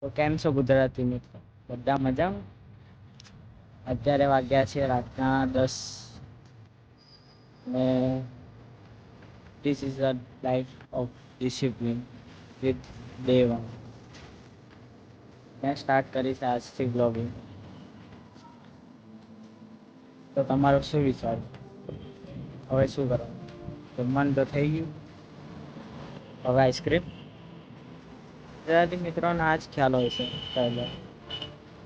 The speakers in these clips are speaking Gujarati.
તો કેમ છો ગુજરાતી મિત્રો? બધા મજામાં? અત્યારે વાગ્યા છે રાતના 10 ને this is a life of discipline with day 1. મેં સ્ટાર્ટ કરી છે આજથી બ્લોગિંગ. તો તમારો શું વિચાર? હવે શું કરવાનું? જમવાનું તો થઈ ગયું, હવે આઈસ્ક્રીમ. ગુજરાતી મિત્રોને આ જ ખ્યાલ હોય છે પહેલા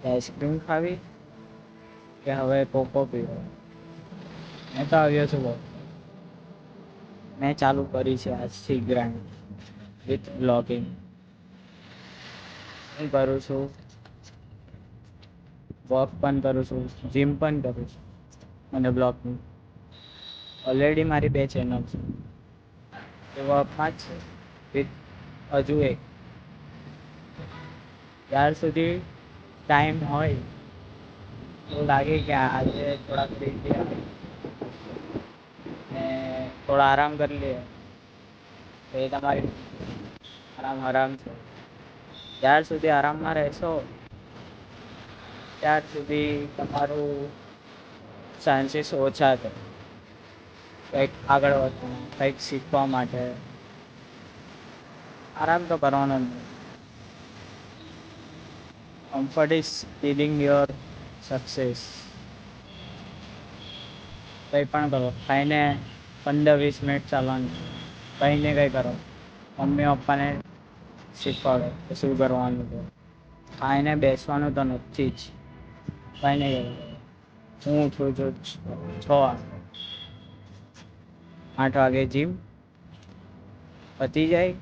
કે આઈસ્ક્રીમ ખાવી કે હવે કોકો પીવો. મેં તો આવ્યો છું બહુ. મેં ચાલુ કરી છે આજથી ગ્રાઇન્ડ વિથ બ્લોગિંગ. હું કરું છું, વોક પણ કરું છું, જીમ પણ કરું છું અને બ્લોગિંગ. ઓલરેડી મારી 2 ચેનલ છે. એ વર્કમાં જ છે વિથ હજુ એક. ત્યાર સુધી ટાઈમ હોય એવું લાગે કે આજે થોડા ફ્રી થયા ને થોડા આરામ કરી લઈએ તો એ તમારી આરામ છે. જ્યાર સુધી આરામમાં રહેશો ત્યાર સુધી તમારું ચાન્સીસ ઓછા છે કંઈક આગળ વધવાનું, કંઈક શીખવા માટે. આરામ તો કરવાનો જ નહીં. Comfort is stealing your success. કંઈ પણ કરો, ખાઈને 15-20 મિનિટ ચાલવાનું, કંઈ ને કંઈ કરો. મમ્મી પપ્પાને શીખવાડો કે શું કરવાનું છે. ખાઈને બેસવાનું તો નથી જ. કંઈ નહીં કરવાનું. હું ઉઠું છું 6 વાગે, 8 વાગે જીમ પતી જાય,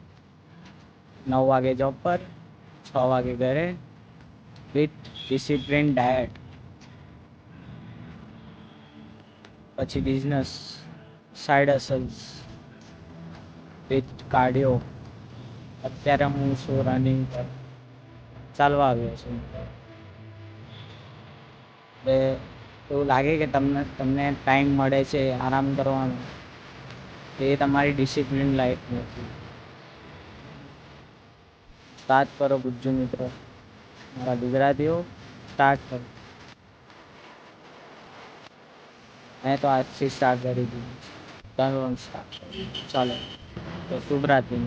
9 વાગે જોબ પર, 6 વાગે ઘરે વિથ ડિસિપ્લિન ડાયટ. પછી business, side hustles with cardio. અત્યારે હું છું રનિંગ પર, ચાલવા આવ્યો છું. એટલે એવું લાગે કે તમને ટાઈમ મળે છે આરામ કરવાનો, એ તમારી ડિસિપ્લિન લાઈફ નથી. સ્ટાર્ટ કરો ગુજ્જુ મિત્રો, મારા ગુજરાતીઓ, સ્ટાર્ટ કરો. મેં તો આજથી સ્ટાર્ટ કરી દીધું. ચાલો તો શુભ રાત્રિ.